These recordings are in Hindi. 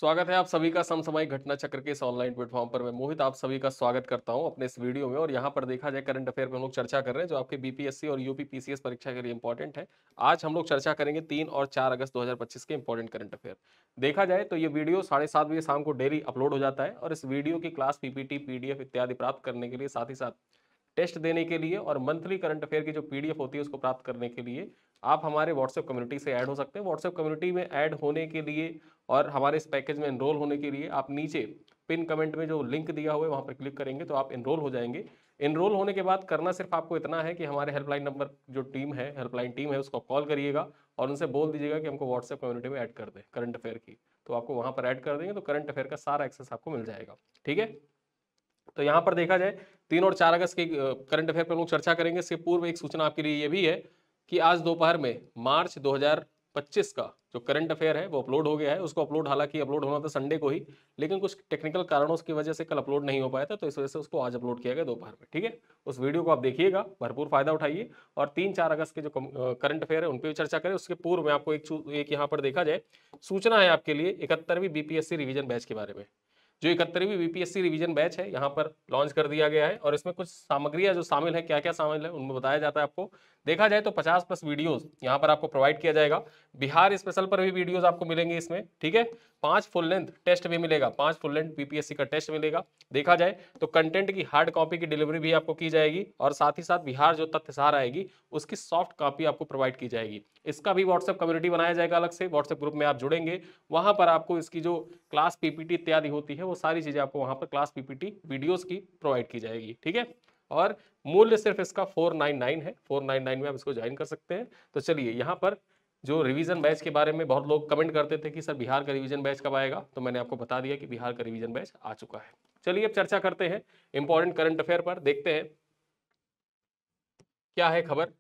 स्वागत है आप सभी का समसामयिक घटना चक्र के इस ऑनलाइन प्लेटफॉर्म पर। मैं मोहित आप सभी का स्वागत करता हूं अपने इस वीडियो में। और यहां पर देखा जाए करंट अफेयर पे हम लोग चर्चा कर रहे हैं जो आपके बीपीएससी और यूपी पीसीएस परीक्षा के लिए इंपॉर्टेंट है। आज हम लोग चर्चा करेंगे 3 और 4 अगस्त 2025 के इंपॉर्टेंट करंट अफेयर। देखा जाए तो ये वीडियो 7:30 बजे शाम को डेली अपलोड हो जाता है और इस वीडियो की क्लास पीपीटी पीडीएफ इत्यादि प्राप्त करने के लिए साथ ही साथ टेस्ट देने के लिए और मंथली करंट अफेयर की जो पीडीएफ होती है उसको प्राप्त करने के लिए आप हमारे व्हाट्सएप कम्युनिटी से ऐड हो सकते हैं। व्हाट्सएप कम्युनिटी में ऐड होने के लिए और हमारे इस पैकेज में एनरोल होने के लिए आप नीचे पिन कमेंट में जो लिंक दिया हुआ है वहां पर क्लिक करेंगे तो आप एनरोल हो जाएंगे। एनरोल होने के बाद करना सिर्फ आपको इतना है कि हमारे हेल्पलाइन नंबर जो टीम है हेल्पलाइन टीम है उसको कॉल करिएगा और उनसे बोल दीजिएगा कि हमको व्हाट्सएप कम्युनिटी में ऐड कर दें करंट अफेयर की। तो आपको वहां पर ऐड कर देंगे तो करंट अफेयर का सारा एक्सेस आपको मिल जाएगा। ठीक है, तो यहाँ पर देखा जाए 3 और 4 अगस्त के करंट अफेयर पर हम लोग चर्चा करेंगे। इससे पूर्व एक सूचना आपके लिए ये भी है कि आज दोपहर में मार्च 2025 का जो करंट अफेयर है वो अपलोड हो गया है। उसको अपलोड हालांकि अपलोड होना था संडे को ही, लेकिन कुछ टेक्निकल कारणों की वजह से कल अपलोड नहीं हो पाया था, तो इस वजह से उसको आज अपलोड किया गया दोपहर में। ठीक है, उस वीडियो को आप देखिएगा, भरपूर फायदा उठाइए और 3-4 अगस्त के जो करंट अफेयर है उन पर भी चर्चा करें। उसके पूर्व में आपको एक यहाँ पर देखा जाए सूचना है आपके लिए 71वीं बीपीएससी रिवीजन बैच के बारे में। जो 71वीं बीपीएससी रिवीजन बैच है यहाँ पर लॉन्च कर दिया गया है और इसमें कुछ सामग्रियां जो शामिल है, क्या क्या शामिल है उनमें बताया जाता है आपको। देखा जाए तो 50+ वीडियोस यहाँ पर आपको प्रोवाइड किया जाएगा। बिहार स्पेशल पर भी वीडियोस आपको मिलेंगे इसमें। ठीक है, 5 फुल लेंथ टेस्ट भी मिलेगा, 5 फुल लेंथ बीपीएससी का टेस्ट मिलेगा। देखा जाए तो कंटेंट की हार्ड कॉपी की डिलीवरी भी आपको की जाएगी और साथ ही साथ बिहार जो तथ्य सार आएगी उसकी सॉफ्ट कॉपी आपको प्रोवाइड की जाएगी। इसका भी व्हाट्सएप कम्युनिटी बनाया जाएगा अलग से, व्हाट्सएप ग्रुप में आप जुड़ेंगे, वहां पर आपको इसकी जो क्लास पीपीटी इत्यादि होती है वो सारी चीजें आपको वहां पर क्लास पीपीटी वीडियोस की प्रोवाइड की जाएगी। ठीक है, और मूल्य सिर्फ इसका 499 है। 499 में आप इसको ज्वाइन कर सकते हैं। तो चलिए यहाँ पर जो रिवीजन बैच के बारे में बहुत लोग कमेंट करते थे कि सर बिहार का रिवीजन बैच कब आएगा, तो मैंने आपको बता दिया कि बिहार का रिवीजन बैच आ चुका है। चलिए अब चर्चा करते हैं इंपॉर्टेंट करंट अफेयर पर। देखते हैं क्या है खबर।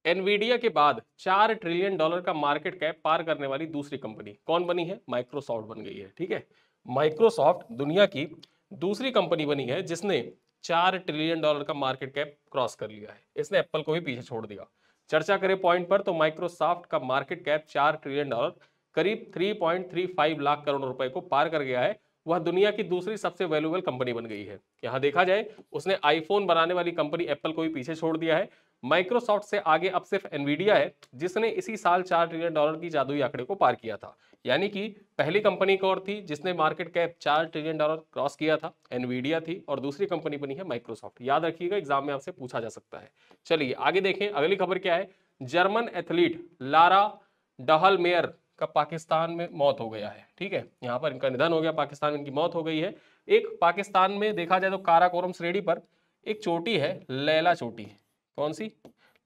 एनवीडिया के बाद $4 ट्रिलियन का मार्केट कैप पार करने वाली दूसरी कंपनी कौन बनी है? माइक्रोसॉफ्ट बन गई है। ठीक है, माइक्रोसॉफ्ट दुनिया की दूसरी कंपनी बनी है जिसने $4 ट्रिलियन का मार्केट कैप क्रॉस कर लिया है। इसने एप्पल को भी पीछे छोड़ दिया। चर्चा करें पॉइंट पर तो माइक्रोसॉफ्ट का मार्केट कैप $4 ट्रिलियन करीब 3.35 लाख करोड़ रुपए को पार कर गया है। वह दुनिया की दूसरी सबसे वैल्यूएबल कंपनी बन गई है। यहां देखा जाए उसने आईफोन बनाने वाली कंपनी एप्पल को भी पीछे छोड़ दिया है। माइक्रोसॉफ्ट से आगे अब सिर्फ एनवीडिया है जिसने इसी साल $4 ट्रिलियन की जादुई आंकड़े को पार किया था। यानी कि पहली कंपनी कौन थी जिसने मार्केट कैप $4 ट्रिलियन क्रॉस किया था? एनवीडिया थी और दूसरी कंपनी बनी है माइक्रोसॉफ्ट। याद रखिएगा, एग्जाम में आपसे पूछा जा सकता है। चलिए आगे देखें, अगली खबर क्या है। जर्मन एथलीट लारा डहलमेयर का पाकिस्तान में मौत हो गया है। ठीक है, यहाँ पर इनका निधन हो गया, पाकिस्तान में इनकी मौत हो गई है। एक पाकिस्तान में देखा जाए तो काराकोरम श्रेणी पर एक चोटी है लैला चोटी। कौन सी?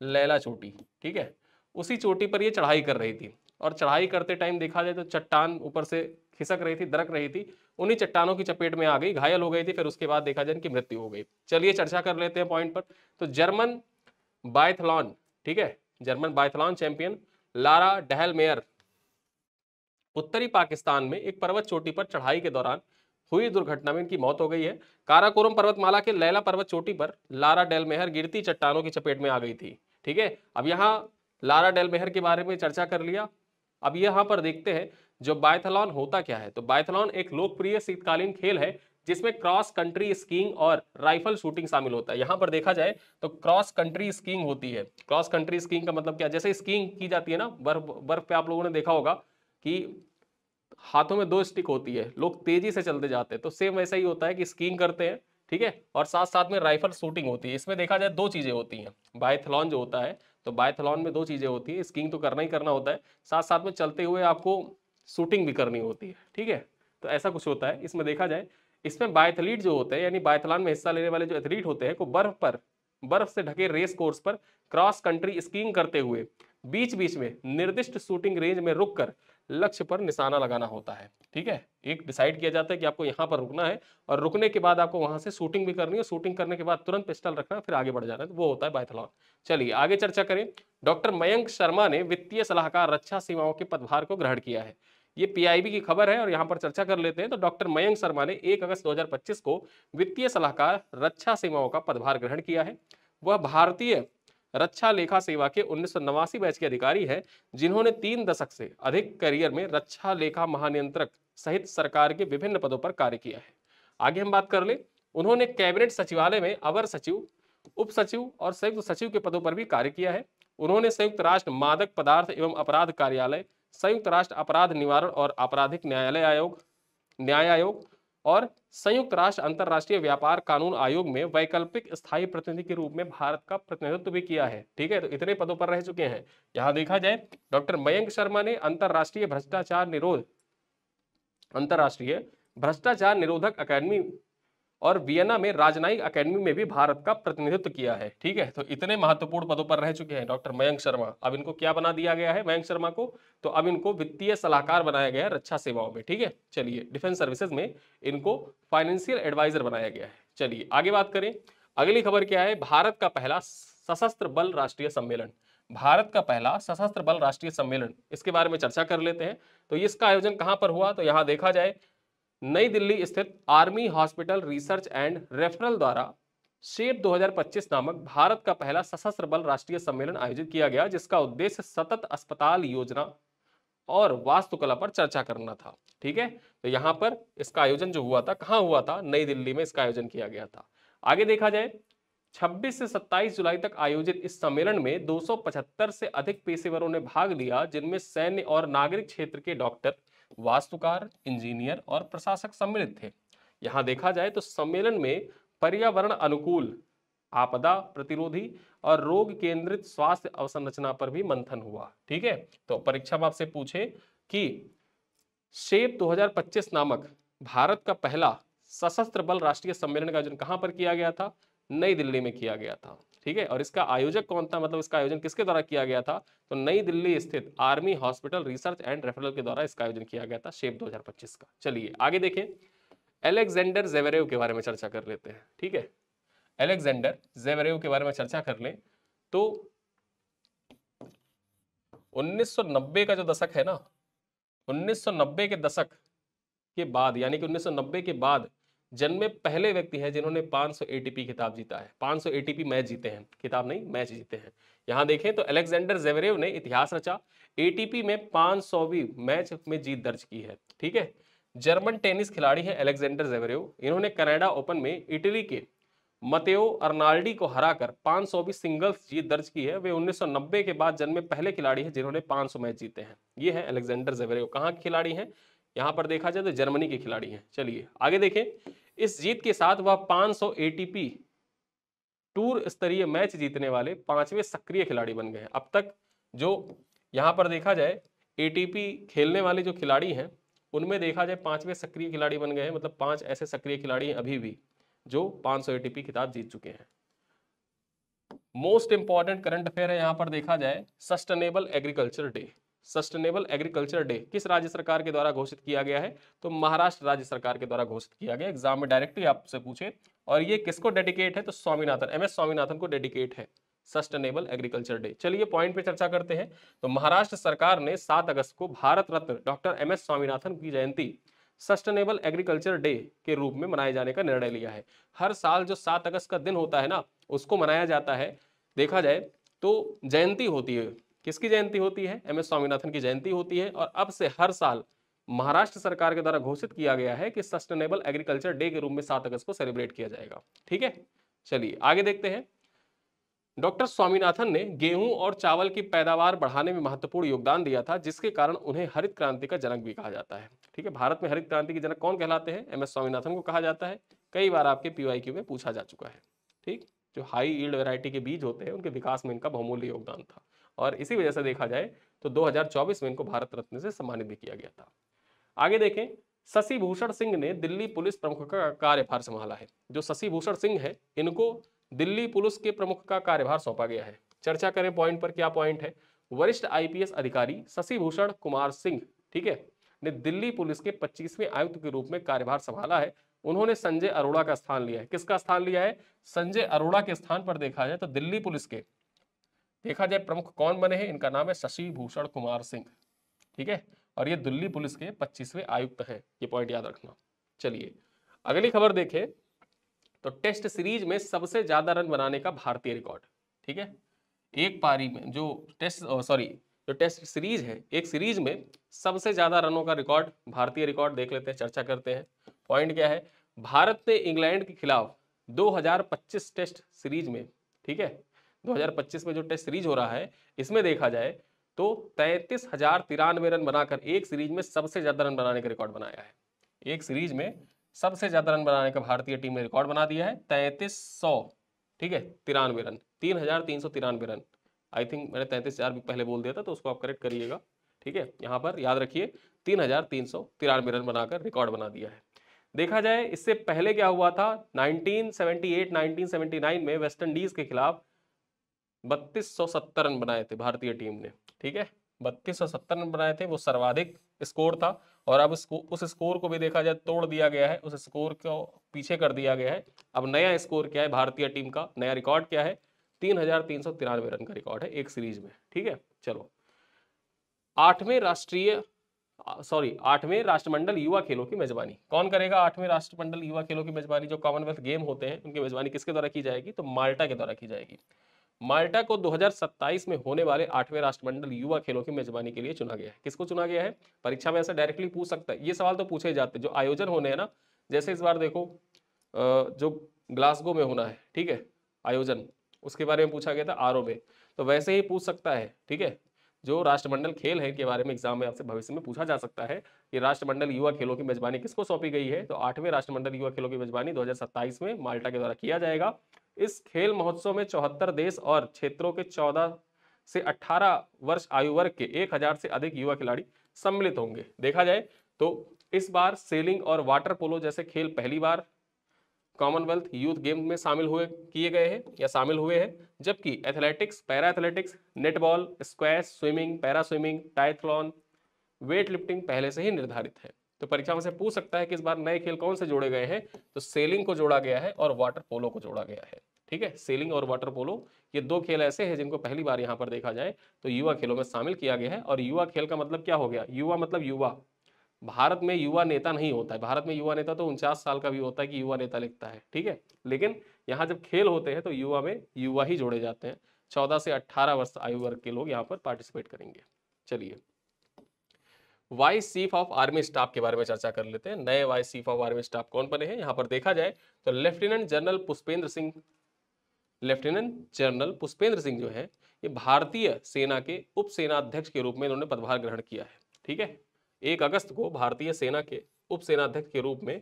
लैला चोटी। ठीक है, उसी चोटी पर ये चढ़ाई कर रही थी और चढ़ाई करते टाइम देखा जाए तो चट्टान ऊपर से खिसक रही थी, दरक रही थी, उन्हीं चट्टानों की चपेट में आ गई, घायल हो गई थी। फिर उसके बाद देखा जाए इनकी मृत्यु हो गई। चलिए चर्चा कर लेते हैं पॉइंट पर। तो जर्मन बायथलॉन, ठीक है, जर्मन बायथलॉन चैंपियन लारा डहलमेयर उत्तरी पाकिस्तान में एक पर्वत चोटी पर चढ़ाई के दौरान हुई दुर्घटना में इनकी मौत हो गई है। काराकोरम पर्वतमाला के लैला पर्वत चोटी पर लारा डेलमेहर गिरती चट्टानों की चपेट में आ गई थी। ठीक है, अब यहाँ लारा डेलमेहर के बारे में चर्चा कर लिया। अब यहाँ पर देखते हैं जो बायथलॉन होता क्या है। तो बायथलॉन एक लोकप्रिय शीतकालीन खेल है जिसमें क्रॉस कंट्री स्कीइंग और राइफल शूटिंग शामिल होता है। यहाँ पर देखा जाए तो क्रॉस कंट्री स्कीइंग होती है। क्रॉस कंट्री स्कीइंग का मतलब क्या? जैसे स्कीइंग की जाती है ना बर्फ बर्फ पे, आप लोगों ने देखा होगा कि हाथों में 2 स्टिक होती है, लोग तेजी से चलते जाते हैं, तो सेम वैसा ही होता है कि स्कीइंग करते हैं। ठीक है, और साथ साथ में राइफल शूटिंग होती है। इसमें देखा जाए 2 चीजें होती हैं। बायथलॉन जो होता है तो बायथलॉन में 2 चीजें होती है, स्कीइंग तो करना ही करना होता है, साथ साथ में चलते हुए आपको शूटिंग भी करनी होती है। ठीक है, तो ऐसा कुछ होता है इसमें। देखा जाए इसमें बायथलीट जो होते हैं यानी बायथलॉन में हिस्सा लेने वाले जो एथलीट होते हैं को बर्फ से ढके रेस कोर्स पर क्रॉस कंट्री स्कीइंग करते हुए बीच बीच में निर्दिष्ट शूटिंग रेंज में रुककर लक्ष्य पर निशाना लगाना होता है। ठीक है, एक डिसाइड किया जाता है कि आपको यहाँ पर रुकना है और रुकने के बाद आपको वहां से शूटिंग भी करनी है, शूटिंग करने के बाद तुरंत पिस्टल रखना, फिर आगे बढ़ जाना है, तो वो होता है बायथलॉन। चलिए आगे चर्चा करें। डॉक्टर मयंक शर्मा ने वित्तीय सलाहकार रक्षा सीमाओं के पदभार को ग्रहण किया है। ये पीआईबी की खबर है और यहाँ पर चर्चा कर लेते हैं। तो डॉक्टर मयंक शर्मा ने 1 अगस्त 2025 को वित्तीय सलाहकार रक्षा सीमाओं का पदभार ग्रहण किया है। वह भारतीय रक्षा लेखा सेवा के 1989 बैच के अधिकारी है जिन्होंने 3 दशक से अधिक करियर में रक्षा लेखा महानियंत्रक सहित सरकार के विभिन्न पदों पर कार्य किया है। आगे हम बात कर ले, उन्होंने कैबिनेट सचिवालय में अवर सचिव, उप सचिव और संयुक्त सचिव के पदों पर भी कार्य किया है। उन्होंने संयुक्त राष्ट्र मादक पदार्थ एवं अपराध कार्यालय, संयुक्त राष्ट्र अपराध निवारण और आपराधिक न्याय आयोग और संयुक्त राष्ट्र अंतरराष्ट्रीय व्यापार कानून आयोग में वैकल्पिक स्थायी प्रतिनिधि के रूप में भारत का प्रतिनिधित्व भी किया है। ठीक है, तो इतने पदों पर रह चुके हैं। यहां देखा जाए, डॉक्टर मयंक शर्मा ने अंतरराष्ट्रीय भ्रष्टाचार निरोधक अकादमी और वियना में राजनयिक अकेडमी में भी भारत का प्रतिनिधित्व किया है। ठीक है, तो इतने महत्वपूर्ण पदों पर रह चुके हैं डॉक्टर मयंक शर्मा। अब इनको क्या बना दिया गया है मयंक शर्मा को? तो अब इनको वित्तीय सलाहकार बनाया गया है रक्षा सेवाओं में। ठीक है, चलिए, डिफेंस सर्विसेज में इनको फाइनेंशियल एडवाइजर बनाया गया है। चलिए आगे बात करें, अगली खबर क्या है? भारत का पहला सशस्त्र बल राष्ट्रीय सम्मेलन। भारत का पहला सशस्त्र बल राष्ट्रीय सम्मेलन, इसके बारे में चर्चा कर लेते हैं। तो इसका आयोजन कहां पर हुआ? तो यहां देखा जाए, नई दिल्ली स्थित army hospital research and referral द्वारा शेप 2025 नामक भारत का पहला सशस्त्र बल राष्ट्रीय सम्मेलन आयोजित किया गया, जिसका उद्देश्य सतत अस्पताल योजना और वास्तुकला पर चर्चा करना था। ठीक है, तो यहां पर इसका आयोजन जो हुआ था, कहां हुआ था? नई दिल्ली में इसका आयोजन किया गया था। आगे देखा जाए, 26 से 27 जुलाई तक आयोजित इस सम्मेलन में 275 से अधिक पेशेवरों ने भाग लिया, जिनमें सैन्य और नागरिक क्षेत्र के डॉक्टर, वास्तुकार, इंजीनियर और प्रशासक सम्मिलित थे। यहां देखा जाए तो सम्मेलन में पर्यावरण अनुकूल, आपदा प्रतिरोधी और रोग केंद्रित स्वास्थ्य अवसंरचना पर भी मंथन हुआ। ठीक है, तो परीक्षा में आपसे पूछे कि शेप 2025 नामक भारत का पहला सशस्त्र बल राष्ट्रीय सम्मेलन का आयोजन कहां पर किया गया था? नई दिल्ली में किया गया था। ठीक है, और इसका आयोजक कौन था? मतलब इसका आयोजन किसके द्वारा किया गया था? तो नई दिल्ली स्थित army hospital research and referral के द्वारा इसका आयोजन किया गया था, शेप 2025 का। चलिए आगे देखें, अलेक्जेंडर ज़ेवेरेव के बारे में चर्चा कर लेते हैं। ठीक है, अलेक्जेंडर ज़ेवेरेव के बारे में चर्चा कर लें तो 1990 का जो दशक है ना, 1990 के दशक के बाद, यानी कि 1990 के बाद जन्मे पहले व्यक्ति हैं जिन्होंने 500 एटीपी खिताब जीता है। 500 एटीपी मैच जीते हैं, खिताब नहीं, मैच जीते हैं। यहां देखें तो अलेक्जेंडर ज़ेवेरेव ने इतिहास रचा, एटीपी में 500वीं मैच में जीत दर्ज की है। ठीक है, जर्मन टेनिस खिलाड़ी है अलेक्जेंडर ज़ेवेरेव। इन्होंने कनाडा ओपन में इटली के मतेओ अर्नाल्डी को हराकर 500वीं सिंगल्स जीत दर्ज की है। वे 1990 के बाद जन्मे पहले खिलाड़ी हैं जिन्होंने 500 मैच जीते हैं। ये है अलेक्जेंडर ज़ेवेरेव। कहाँ के खिलाड़ी हैं? यहां पर देखा जाए तो जर्मनी के खिलाड़ी हैं। चलिए आगे देखें, इस जीत के साथ वह 500 एटीपी टूर स्तरीय मैच जीतने वाले 5वें सक्रिय खिलाड़ी बन गए हैं। अब तक जो यहां पर देखा जाए एटीपी खेलने वाले जो खिलाड़ी हैं, उनमें देखा जाए 5वें सक्रिय खिलाड़ी बन गए हैं। मतलब 5 ऐसे सक्रिय खिलाड़ी हैं अभी भी जो 500 एटीपी खिताब जीत चुके हैं। मोस्ट इंपॉर्टेंट करंट अफेयर है, यहां पर देखा जाए sustainable agriculture day. Sustainable agriculture day किस राज्य सरकार के द्वारा घोषित किया गया है? तो महाराष्ट्र राज्य सरकार के द्वारा घोषित किया गया। एग्जाम में डायरेक्टली आपसे पूछे, और ये किसको डेडिकेट है? तो स्वामीनाथन, एमएस स्वामीनाथन को डेडिकेट है सस्टेनेबल एग्रीकल्चर डे। चलिए पॉइंट पे चर्चा करते हैं। तो महाराष्ट्र सरकार ने 7 अगस्त को भारत रत्न डॉक्टर एमएस स्वामीनाथन की जयंती सस्टेनेबल एग्रीकल्चर डे के रूप में मनाए जाने का निर्णय लिया है। हर साल जो 7 अगस्त का दिन होता है ना, उसको मनाया जाता है। देखा जाए तो जयंती होती है, किसकी जयंती होती है? एमएस स्वामीनाथन की जयंती होती है। और अब से हर साल महाराष्ट्र सरकार के द्वारा घोषित किया गया है कि सस्टेनेबल एग्रीकल्चर डे के रूप में 7 अगस्त को सेलिब्रेट किया जाएगा। ठीक है, चलिए आगे देखते हैं। डॉक्टर स्वामीनाथन ने गेहूं और चावल की पैदावार बढ़ाने में महत्वपूर्ण योगदान दिया था, जिसके कारण उन्हें हरित क्रांति का जनक भी कहा जाता है। ठीक है, भारत में हरित क्रांति के जनक कौन कहलाते हैं? एमएस स्वामीनाथन को कहा जाता है। कई बार आपके पीवाईक्यू में पूछा जा चुका है। ठीक, जो हाई यील्ड वैरायटी के बीज होते हैं उनके विकास में इनका बहुमूल्य योगदान था, और इसी वजह से देखा जाए तो 2024 में इनको भारत रत्न से सम्मानित भी किया गया था। आगे देखें, शशि भूषण सिंह ने दिल्ली पुलिस प्रमुख का कार्यभार संभाला है। जो शशि भूषण सिंह है, इनको दिल्ली पुलिस के प्रमुख का कार्यभार सौंपा गया है। चर्चा करें पॉइंट पर, क्या पॉइंट है? वरिष्ठ आईपीएस अधिकारी शशि भूषण कुमार सिंह, ठीक है, ने दिल्ली पुलिस के 25वें आयुक्त के रूप में कार्यभार संभाला है। उन्होंने संजय अरोड़ा का स्थान लिया है। किसका स्थान लिया है? संजय अरोड़ा के स्थान पर देखा जाए तो दिल्ली पुलिस के देखा जाए प्रमुख कौन बने हैं? इनका नाम है शशि भूषण कुमार सिंह। ठीक है, और ये दिल्ली पुलिस के 25वें आयुक्त हैं, ये पॉइंट याद रखना। चलिए अगली खबर देखें तो टेस्ट सीरीज में सबसे ज्यादा रन बनाने का भारतीय रिकॉर्ड। ठीक है, एक पारी में जो जो टेस्ट सीरीज है, एक सीरीज में सबसे ज्यादा रनों का रिकॉर्ड, भारतीय रिकॉर्ड देख लेते हैं, चर्चा करते हैं। पॉइंट क्या है, भारत ने इंग्लैंड के खिलाफ 2025 टेस्ट सीरीज में, ठीक है, 2025 में जो टेस्ट सीरीज हो रहा है, इसमें देखा जाए तो 33,093 रन बनाकर एक सीरीज में सबसे ज्यादा रन बनाने का रिकॉर्ड बनाया है। एक सीरीज में सबसे ज्यादा रन बनाने का भारतीय टीम ने रिकॉर्ड बना दिया है, 3300, ठीक है, 93 रन, 3,393 रन। आई थिंक मैंने 33,000 भी पहले बोल दिया था, तो उसको आप करेक्ट करिएगा, ठीक है। यहाँ पर याद रखिए 3,393 रन बनाकर रिकॉर्ड बना दिया है। देखा जाए इससे पहले क्या हुआ था, 1978 1979 में वेस्ट इंडीज के खिलाफ 3270 रन बनाए थे भारतीय टीम ने, ठीक है, 3270 रन बनाए थे, वो सर्वाधिक स्कोर था। और अब उस स्कोर को भी देखा जाए तोड़ दिया गया है, उस स्कोर को पीछे कर दिया गया है। अब नया स्कोर क्या है भारतीय टीम का, नया रिकॉर्ड क्या है, 3,393 रन का रिकॉर्ड है एक सीरीज में, ठीक है। चलो, आठवें राष्ट्रमंडल युवा खेलों की मेजबानी कौन करेगा? आठवें राष्ट्रमंडल युवा खेलों की मेजबानी, जो कॉमनवेल्थ गेम होते हैं, उनकी मेजबानी किसके द्वारा की जाएगी? तो माल्टा के द्वारा की जाएगी। माल्टा को 2027 में होने वाले 8वें राष्ट्रमंडल युवा खेलों की मेजबानी के लिए चुना गया है। किसको चुना गया है? परीक्षा में ऐसा डायरेक्टली पूछ सकता है, ये सवाल तो पूछे जाते हैं। जो आयोजन होने हैं ना, जैसे इस बार देखो जो ग्लासगो में होना है, ठीक है, आयोजन, उसके बारे में पूछा गया था आरओ में, तो वैसे ही पूछ सकता है, ठीक है। जो राष्ट्रमंडल खेल है, इनके बारे में एग्जाम में आपसे भविष्य में पूछा जा सकता है कि राष्ट्रमंडल युवा खेलों की मेजबानी किसको सौंपी गई है? तो 8वें राष्ट्रमंडल युवा खेलों की मेजबानी 2027 में माल्टा के द्वारा किया जाएगा। इस खेल महोत्सव में 74 देश और क्षेत्रों के 14 से 18 वर्ष आयु वर्ग के 1000 से अधिक युवा खिलाड़ी सम्मिलित होंगे। देखा जाए तो इस बार सेलिंग और वाटर पोलो जैसे खेल पहली बार कॉमनवेल्थ यूथ गेम में शामिल हुए हैं, जबकि athletics, para athletics, netball, squash, swimming, para swimming, triathlon, weight lifting पहले से ही निर्धारित है। तो परीक्षा में से पूछ सकता है कि इस बार नए खेल कौन से जोड़े गए हैं? तो सेलिंग को जोड़ा गया है और वाटर पोलो को जोड़ा गया है, ठीक है। सेलिंग और वाटर पोलो, ये दो खेल ऐसे हैं जिनको पहली बार यहाँ पर देखा जाए तो युवा खेलों में शामिल किया गया है। और युवा खेल का मतलब क्या हो गया? युवा मतलब युवा, भारत में युवा नेता नहीं होता है, भारत में युवा नेता तो 49 साल का भी होता है कि युवा नेता लिखता है, ठीक है। लेकिन यहाँ जब खेल होते हैं तो युवा में युवा ही जोड़े जाते हैं। 14 से 18 वर्ष आयु वर्ग के लोग यहाँ पर पार्टिसिपेट करेंगे। चलिए, vice chief of army staff के बारे में चर्चा कर लेते हैं। नए vice chief of army staff कौन बने हैं? यहाँ पर देखा जाए तो लेफ्टिनेंट जनरल पुष्पेंद्र सिंह जो है, ये भारतीय सेना के उप सेनाध्यक्ष के रूप में इन्होंने पदभार ग्रहण किया है, ठीक है। 1 अगस्त को भारतीय सेना के उप सेनाध्यक्ष के रूप में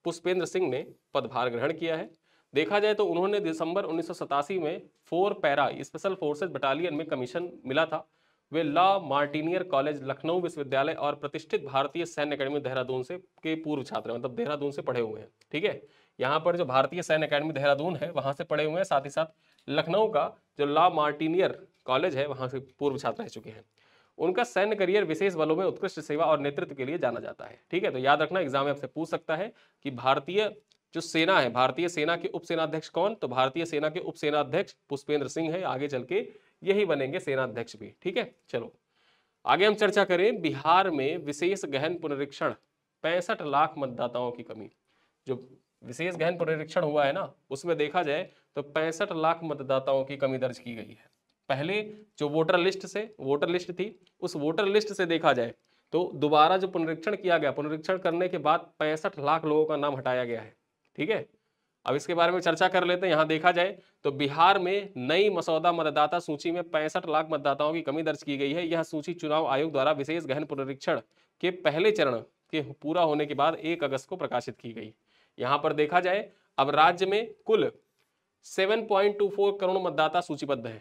पुष्पेंद्र सिंह ने पदभार ग्रहण किया है। देखा जाए तो उन्होंने दिसंबर 1987 में 4 पैरा स्पेशल फोर्सेज बटालियन में कमीशन मिला था। वे लॉ मार्टिनियर कॉलेज लखनऊ विश्वविद्यालय और प्रतिष्ठित भारतीय सैन्य अकेडमी देहरादून से के पूर्व छात्र हैं, मतलब देहरादून से पढ़े हुए हैं, ठीक है। यहाँ पर जो भारतीय सैन्य अकेडमी देहरादून है वहां से पढ़े हुए हैं, साथ ही साथ लखनऊ का जो लॉ मार्टिनियर कॉलेज है वहां से पूर्व छात्र रह चुके हैं। उनका सैन्य करियर विशेष बलों में उत्कृष्ट सेवा और नेतृत्व के लिए जाना जाता है, ठीक है। तो याद रखना, एग्जाम में आपसे पूछ सकता है कि भारतीय जो सेना है, भारतीय सेना के उप सेनाध्यक्ष कौन? तो भारतीय सेना के उप सेनाध्यक्ष पुष्पेंद्र सिंह है, आगे चल के यही बनेंगे सेनाध्यक्ष भी, ठीक है। चलो आगे हम चर्चा करें, बिहार में विशेष गहन पुनरीक्षण 65 लाख मतदाताओं की कमी। जो विशेष गहन पुनरीक्षण हुआ है ना, उसमें देखा जाए तो 65 लाख मतदाताओं की कमी दर्ज की गई है। पहले जो वोटर लिस्ट थी, उस वोटर लिस्ट से देखा जाए तो दोबारा जो पुनरीक्षण किया गया, पुनरीक्षण करने के बाद 65 लाख लोगों का नाम हटाया गया है, ठीक है। अब इसके बारे में चर्चा कर लेते हैं। यहाँ देखा जाए तो बिहार में नई मसौदा मतदाता सूची में 65 लाख मतदाताओं की कमी दर्ज की गई है। यह सूची चुनाव आयोग द्वारा विशेष गहन पुनरीक्षण के पहले चरण के पूरा होने के बाद 1 अगस्त को प्रकाशित की गई। यहाँ पर देखा जाए अब राज्य में कुल 7.24 करोड़ मतदाता सूचीबद्ध है।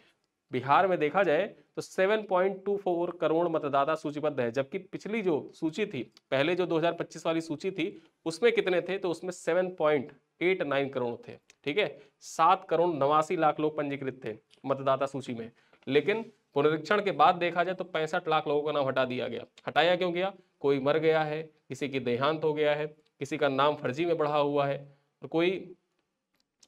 बिहार में देखा जाए तो 7.24 करोड़ मतदाता सूचीबद्ध है, जबकि पिछली जो सूची थी, पहले जो 2025 वाली सूची थी, उसमें कितने थे? तो उसमें 7.89 करोड़ थे, ठीक है। 7 करोड़ 89 लाख लोग पंजीकृत थे मतदाता सूची में। लेकिन पुनरीक्षण के बाद देखा जाए तो 65 लाख लोगों का नाम हटा दिया गया। हटाया क्यों गया? कोई मर गया है, किसी की देहांत हो गया है, किसी का नाम फर्जी में बढ़ा हुआ है, और कोई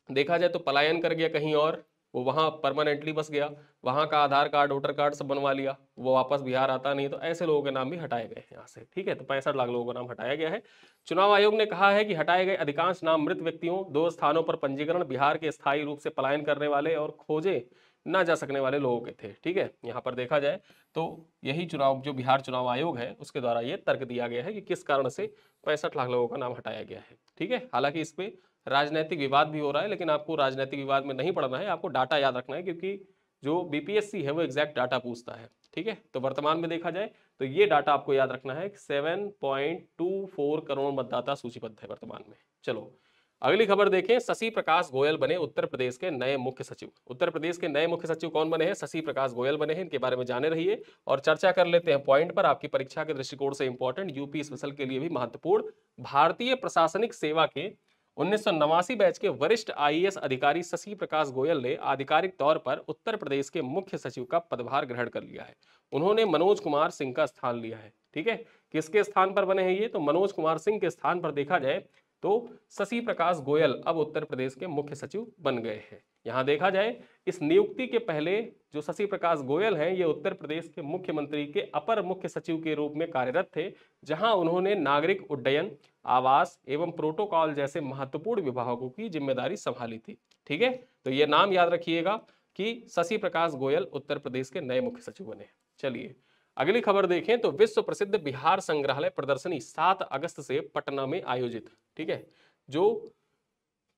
देखा जाए तो पलायन कर गया कहीं और, वो वहाँ परमानेंटली बस गया, वहाँ का आधार कार्ड, वोटर कार्ड सब बनवा लिया, वो वापस बिहार आता नहीं, तो ऐसे लोगों के नाम भी हटाए गए यहाँ से, ठीक है। तो 65 लाख लोगों का नाम हटाया गया है। चुनाव आयोग ने कहा है कि हटाए गए अधिकांश नाम मृत व्यक्तियों, 2 स्थानों पर पंजीकरण, बिहार के स्थायी रूप से पलायन करने वाले और खोजे ना जा सकने वाले लोगों के थे। ठीक है, यहाँ पर देखा जाए तो यही चुनाव जो बिहार चुनाव आयोग है उसके द्वारा ये तर्क दिया गया है कि किस कारण से 65 लाख लोगों का नाम हटाया गया है। ठीक है, हालांकि इस पे राजनीतिक विवाद भी हो रहा है, लेकिन आपको राजनीतिक विवाद में नहीं पड़ना है, आपको डाटा याद रखना है, क्योंकि जो बीपीएससी है वो एग्जैक्ट डाटा पूछता है। ठीक है, तो वर्तमान में देखा जाए तो ये डाटा आपको याद रखना है कि 7.24 करोड़ मतदाता सूचीबद्ध है वर्तमान में। चलो अगली खबर देखें, शशि प्रकाश गोयल बने उत्तर प्रदेश के नए मुख्य सचिव। उत्तर प्रदेश के नए मुख्य सचिव कौन बने हैं? शशि प्रकाश गोयल बने हैं। इनके बारे में जाने रहिए और चर्चा कर लेते हैं पॉइंट पर, आपकी परीक्षा के दृष्टिकोण से इंपॉर्टेंट, यूपी स्पेशल के लिए भी महत्वपूर्ण। भारतीय प्रशासनिक सेवा के 1989 बैच के वरिष्ठ आईएएस अधिकारी शशि प्रकाश गोयल ने आधिकारिक तौर पर उत्तर प्रदेश के मुख्य सचिव का पदभार ग्रहण कर लिया है। उन्होंने मनोज कुमार सिंह का स्थान लिया है। ठीक है, किसके स्थान पर बने हैं ये? तो मनोज कुमार सिंह के स्थान पर देखा जाए तो शशि प्रकाश गोयल अब उत्तर प्रदेश के मुख्य सचिव बन गए हैं। यहां देखा जाए इस नियुक्ति के पहले जो शशि प्रकाश गोयल हैं ये उत्तर प्रदेश के मुख्यमंत्री के अपर मुख्य सचिव के रूप में कार्यरत थे, जहां उन्होंने नागरिक उड्डयन, आवास एवं प्रोटोकॉल जैसे महत्वपूर्ण विभागों की जिम्मेदारी संभाली थी। ठीक है, तो ये नाम याद रखिएगा कि शशि प्रकाश गोयल उत्तर प्रदेश के नए मुख्य सचिव बने। चलिए अगली खबर देखें तो विश्व प्रसिद्ध बिहार संग्रहालय प्रदर्शनी 7 अगस्त से पटना में आयोजित। ठीक है, जो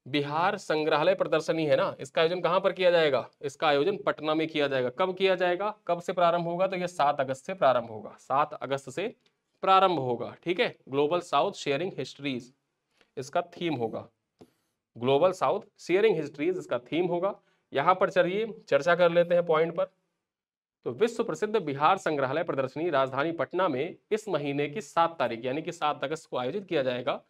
बिहार संग्रहालय प्रदर्शनी है ना, इसका आयोजन कहां पर किया जाएगा? इसका आयोजन पटना में किया जाएगा। कब किया जाएगा, कब से प्रारंभ होगा? तो यह 7 अगस्त से प्रारंभ होगा, 7 अगस्त से प्रारंभ होगा। ठीक है, ग्लोबल साउथ शेयरिंग हिस्ट्रीज इसका थीम होगा, ग्लोबल साउथ शेयरिंग हिस्ट्रीज इसका थीम होगा। यहां पर चलिए चर्चा कर लेते हैं पॉइंट पर। तो विश्व प्रसिद्ध बिहार संग्रहालय प्रदर्शनी राजधानी पटना में इस महीने की 7 तारीख यानी कि 7 अगस्त को आयोजित किया जाएगा।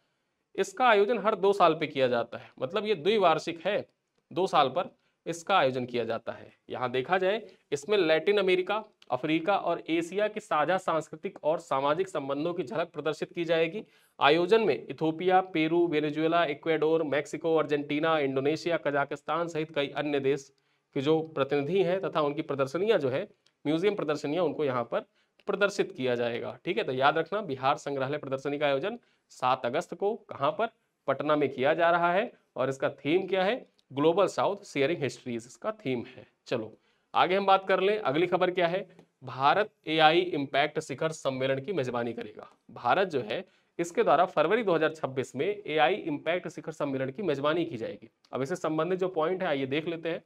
इसका आयोजन हर 2 साल पे किया जाता है, मतलब ये द्विवार्षिक है, 2 साल पर इसका आयोजन किया जाता है। यहाँ देखा जाए इसमें लैटिन अमेरिका, अफ्रीका और एशिया की साझा सांस्कृतिक और सामाजिक संबंधों की झलक प्रदर्शित की जाएगी। आयोजन में Ethiopia, Peru, Venezuela, Ecuador, Mexico, Argentina, Indonesia, Kazakhstan सहित कई अन्य देश के जो प्रतिनिधि हैं तथा उनकी प्रदर्शनियां जो है, म्यूजियम प्रदर्शनियां, उनको यहाँ पर प्रदर्शित किया जाएगा। ठीक है, तो याद रखना बिहार संग्रहालय प्रदर्शनी का आयोजन 7 अगस्त को कहां पर? पटना में किया जा रहा है और इसका थीम क्या है? ग्लोबल साउथ शेयरिंग हिस्ट्रीज इसका थीम है। चलो आगे हम बात कर लें, अगली खबर क्या है? भारत एआई इंपैक्ट शिखर सम्मेलन की मेजबानी करेगा। भारत जो है इसके द्वारा फरवरी 2026 में एआई इंपैक्ट शिखर सम्मेलन की मेजबानी की जाएगी। अब इससे संबंधित जो पॉइंट है आइए देख लेते हैं।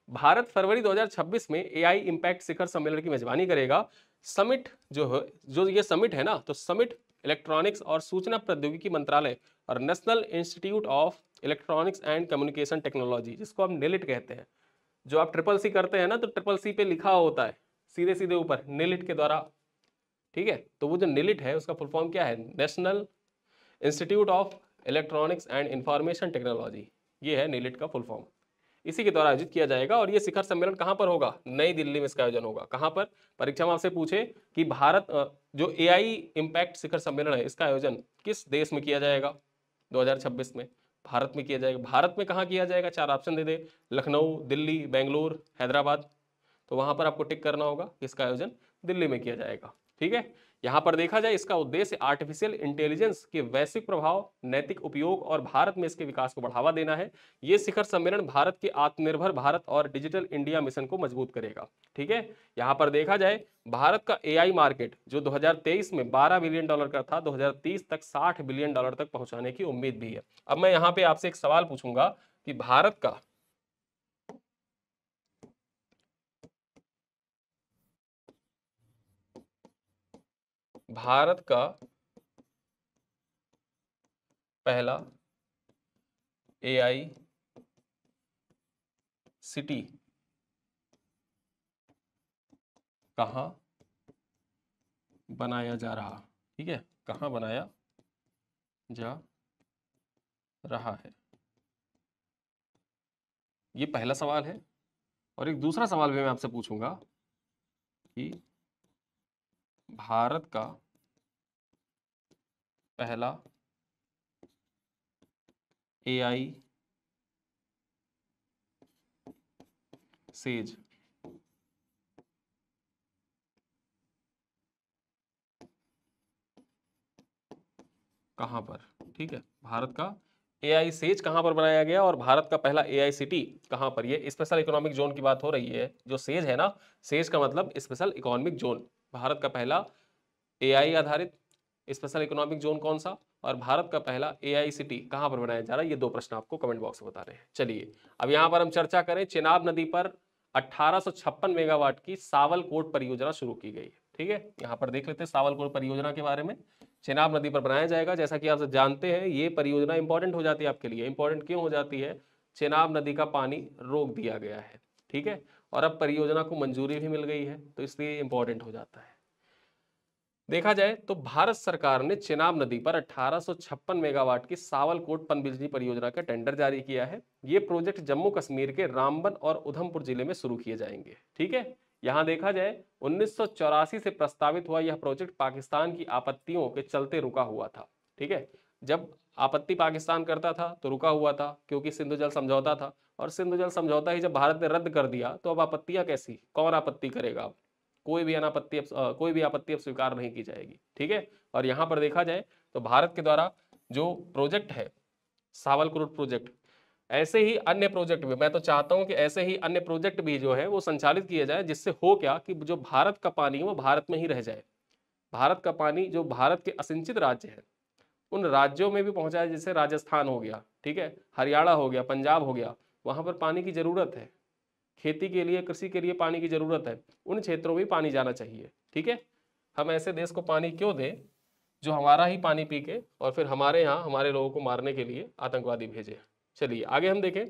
भारत फरवरी 2026 में एआई इंपैक्ट शिखर सम्मेलन की मेजबानी करेगा। समिट जो ये समिट है ना, तो समिट इलेक्ट्रॉनिक्स और सूचना प्रौद्योगिकी मंत्रालय और national institute of electronics and communication technology, जिसको हम नेलिट कहते हैं, जो आप ट्रिपल सी करते हैं ना, तो ट्रिपल सी पे लिखा होता है सीधे सीधे ऊपर नेलिट के द्वारा। ठीक है, तो वो जो नेलिट है उसका फुल फॉर्म क्या है? National institute of electronics and information technology, ये है नेलिट का फुल फॉर्म। इसी के द्वारा आयोजित किया जाएगा और ये शिखर सम्मेलन कहां पर होगा? नई दिल्ली में इसका आयोजन होगा। कहां पर? परीक्षा में आपसे पूछे कि भारत जो एआई इंपैक्ट शिखर सम्मेलन है इसका आयोजन किस देश में किया जाएगा 2026 में? भारत में किया जाएगा। भारत में कहां किया जाएगा? 4 ऑप्शन दे दे, लखनऊ, दिल्ली, बेंगलुरु, हैदराबाद। तो वहां पर आपको टिक करना होगा, इसका आयोजन दिल्ली में किया जाएगा। ठीक है, यहां पर देखा जाए इसका उद्देश्य आर्टिफिशियल इंटेलिजेंस के वैश्विक प्रभाव, नैतिक उपयोग और भारत में इसके विकास को बढ़ावा देना है। यह शिखर सम्मेलन भारत के आत्मनिर्भर भारत और डिजिटल इंडिया मिशन को मजबूत करेगा। ठीक है, यहां पर देखा जाए भारत का एआई मार्केट जो 2023 में $12 बिलियन का था, 2030 तक $60 बिलियन तक पहुंचाने की उम्मीद भी है। अब मैं यहां पे आपसे एक सवाल पूछूंगा कि भारत का पहला एआई सिटी कहां बनाया जा रहा? ठीक है, कहां बनाया जा रहा है? ये पहला सवाल है। और एक दूसरा सवाल भी मैं आपसे पूछूंगा कि भारत का पहला एआई सेज कहां पर? ठीक है, भारत का एआई सेज कहाँ पर बनाया गया और भारत का पहला एआई सिटी कहाँ पर? ये स्पेशल इकोनॉमिक जोन की बात हो रही है। जो सेज है ना, सेज का मतलब स्पेशल इकोनॉमिक जोन। भारत का पहला एआई आधारित स्पेशल इकोनॉमिक जोन कौन सा, और भारत का पहला एआई सिटी कहाँ पर बनाया जा रहा है? ये दो प्रश्न आपको कमेंट बॉक्स में बता रहे हैं। चलिए अब यहाँ पर हम चर्चा करें, चेनाब नदी पर 1856 मेगावाट की सावलकोट परियोजना शुरू की गई है। ठीक है, यहाँ पर देख लेते हैं सावलकोट परियोजना के बारे में। चेनाब नदी पर बनाया जाएगा। जैसा कि आप सब जानते हैं, ये परियोजना इंपॉर्टेंट हो जाती है आपके लिए। इंपॉर्टेंट क्यों हो जाती है? चेनाब नदी का पानी रोक दिया गया है, ठीक है, और अब परियोजना को मंजूरी भी मिल गई है, तो इसलिए इंपॉर्टेंट हो जाता है। देखा जाए तो भारत सरकार ने चेनाब नदी पर 1856 मेगावाट की सावलकोट पनबिजली परियोजना का टेंडर जारी किया है। ये प्रोजेक्ट जम्मू कश्मीर के रामबन और उधमपुर जिले में शुरू किए जाएंगे। ठीक है, यहां देखा जाए 1984 से प्रस्तावित हुआ यह प्रोजेक्ट पाकिस्तान की आपत्तियों के चलते रुका हुआ था। ठीक है, जब आपत्ति पाकिस्तान करता था तो रुका हुआ था, क्योंकि सिंधु जल समझौता था, और सिंधु जल समझौता ही जब भारत ने रद्द कर दिया तो अब आपत्तियां कैसी, कौन आपत्ति करेगा? अब कोई भी आपत्ति अब स्वीकार नहीं की जाएगी। ठीक है, और यहां पर देखा जाए तो भारत के द्वारा जो प्रोजेक्ट है सावलकोट प्रोजेक्ट, ऐसे ही अन्य प्रोजेक्ट भी, मैं तो चाहता हूं कि ऐसे ही अन्य प्रोजेक्ट भी जो है वो संचालित किए जाए, जिससे हो क्या कि जो भारत का पानी है वो भारत में ही रह जाए। भारत का पानी जो भारत के असिंचित राज्य है उन राज्यों में भी पहुंचाए, जैसे राजस्थान हो गया, ठीक है, हरियाणा हो गया, पंजाब हो गया, वहां पर पानी की जरूरत है, खेती के लिए, कृषि के लिए पानी की जरूरत है, उन क्षेत्रों में पानी जाना चाहिए। ठीक है, हम ऐसे देश को पानी क्यों दें जो हमारा ही पानी पी के और फिर हमारे यहाँ हमारे लोगों को मारने के लिए आतंकवादी भेजे। चलिए आगे हम देखें।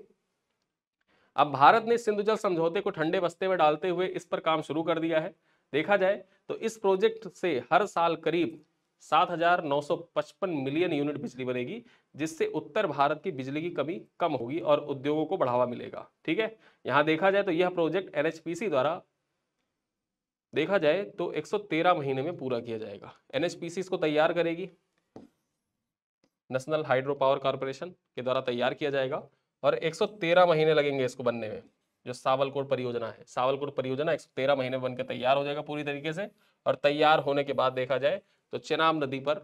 अब भारत ने सिंधु जल समझौते को ठंडे बस्ते में डालते हुए इस पर काम शुरू कर दिया है। देखा जाए तो इस प्रोजेक्ट से हर साल करीब 7,955 मिलियन यूनिट बिजली बनेगी, जिससे उत्तर भारत की बिजली की कमी कम होगी और उद्योगों को बढ़ावा मिलेगा। ठीक है, यहां देखा जाए तो यह प्रोजेक्ट एनएचपीसी द्वारा देखा जाए तो 113 महीने में पूरा किया जाएगा। एनएचपीसी इसको तैयार करेगी, नेशनल हाइड्रो पावर कॉर्पोरेशन के द्वारा तैयार किया जाएगा, और 113 महीने लगेंगे इसको बनने में। जो सावलकोट परियोजना है, सावलकोट परियोजना 113 महीने बनकर तैयार हो जाएगा पूरी तरीके से, और तैयार होने के बाद देखा जाए तो चेनाब नदी पर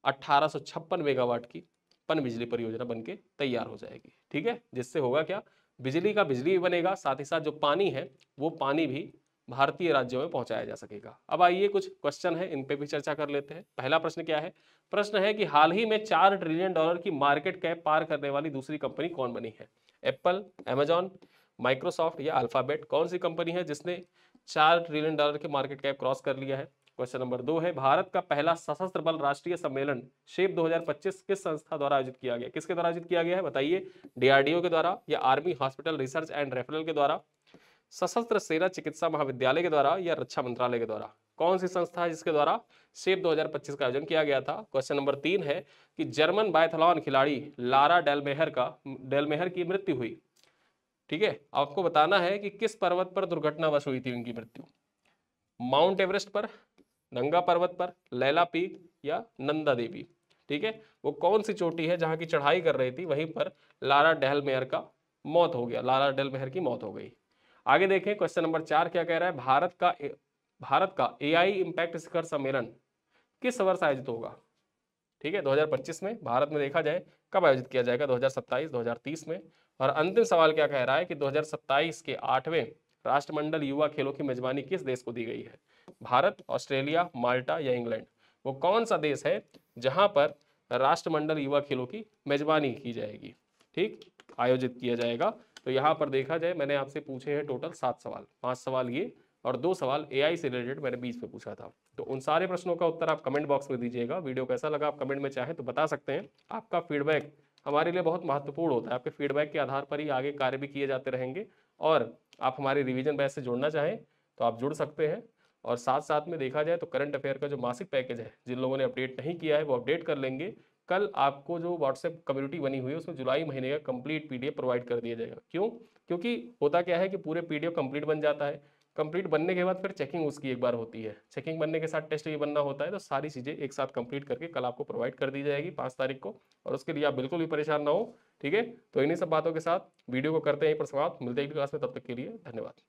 1856 मेगावाट की पन बिजली परियोजना बनके तैयार हो जाएगी। ठीक है, जिससे होगा क्या, बिजली का बिजली भी बनेगा, साथ ही साथ जो पानी है वो पानी भी भारतीय राज्यों में पहुंचाया जा सकेगा। अब आइए कुछ क्वेश्चन है, इन पे भी चर्चा कर लेते हैं। पहला प्रश्न क्या है? प्रश्न है कि हाल ही में $4 ट्रिलियन की मार्केट कैप पार करने वाली दूसरी कंपनी कौन बनी है? एप्पल, अमेजॉन, माइक्रोसॉफ्ट या अल्फाबेट? कौन सी कंपनी है जिसने $4 ट्रिलियन के मार्केट कैप क्रॉस कर लिया है? क्वेश्चन नंबर 2 है, भारत का पहला सशस्त्र बल राष्ट्रीय सम्मेलन शेप 2025 किस संस्था द्वारा आयोजित किया गया? किसके द्वारा आयोजित किया गया है बताइए? डीआरडीओ के द्वारा, या army hospital research and referral के द्वारा, सशस्त्र सेना चिकित्सा महाविद्यालय के द्वारा, या रक्षा मंत्रालय के द्वारा? कौन सी संस्था है जिसके द्वारा शेप 2025 का आयोजन किया गया था? क्वेश्चन नंबर 3 है कि जर्मन बायथलॉन खिलाड़ी लारा डेलमेहर की मृत्यु हुई। ठीक है, आपको बताना है कि किस पर्वत पर दुर्घटनावश हुई थी उनकी मृत्यु? माउंट एवरेस्ट पर, नंगा पर्वत पर, लैला पीक, या नंदा देवी? ठीक है, वो कौन सी चोटी है जहां की चढ़ाई कर रही थी, वहीं पर लारा डेलमेहर का मौत हो गया, लारा डेलमेहर की मौत हो गई। आगे देखें, क्वेश्चन नंबर 4 क्या कह रहा है? भारत का एआई इम्पैक्ट शिखर सम्मेलन किस वर्ष आयोजित होगा? ठीक है, 2025 में। भारत में देखा जाए कब आयोजित किया जाएगा? 2027, 2030 में। और अंतिम सवाल क्या कह रहा है कि 2027 के 8वें राष्ट्रमंडल युवा खेलों की मेजबानी किस देश को दी गई है? भारत, ऑस्ट्रेलिया, माल्टा या इंग्लैंड? वो कौन सा देश है जहां पर राष्ट्रमंडल युवा खेलों की मेजबानी की जाएगी, ठीक, आयोजित किया जाएगा? तो यहाँ पर देखा जाए मैंने आपसे पूछे हैं टोटल 7 सवाल, 5 सवाल ये और 2 सवाल एआई से रिलेटेड मैंने बीच में पूछा था। तो उन सारे प्रश्नों का उत्तर आप कमेंट बॉक्स में दीजिएगा। वीडियो कैसा लगा आप कमेंट में चाहें तो बता सकते हैं। आपका फीडबैक हमारे लिए बहुत महत्वपूर्ण होता है। आपके फीडबैक के आधार पर ही आगे कार्य भी किए जाते रहेंगे। और आप हमारे रिवीजन बैच से जुड़ना चाहें तो आप जुड़ सकते हैं। और साथ साथ में देखा जाए तो करंट अफेयर का जो मासिक पैकेज है, जिन लोगों ने अपडेट नहीं किया है वो अपडेट कर लेंगे। कल आपको जो व्हाट्सएप कम्युनिटी बनी हुई है उसमें जुलाई महीने का कंप्लीट पीडीएफ प्रोवाइड कर दिया जाएगा। क्यों? क्योंकि होता क्या है कि पूरे पीडीएफ कंप्लीट बन जाता है, कंप्लीट बनने के बाद फिर चेकिंग उसकी एक बार होती है, चेकिंग बनने के साथ टेस्ट भी बनना होता है। तो सारी चीज़ें एक साथ कंप्लीट करके कल आपको प्रोवाइड कर दी जाएगी 5 तारीख को, और उसके लिए आप बिल्कुल भी परेशान ना हो। ठीक है, तो इन्हीं सब बातों के साथ वीडियो को करते हैं यहीं पर समाप्त। मिलते हैं अगली क्लास में, तब तक के लिए धन्यवाद।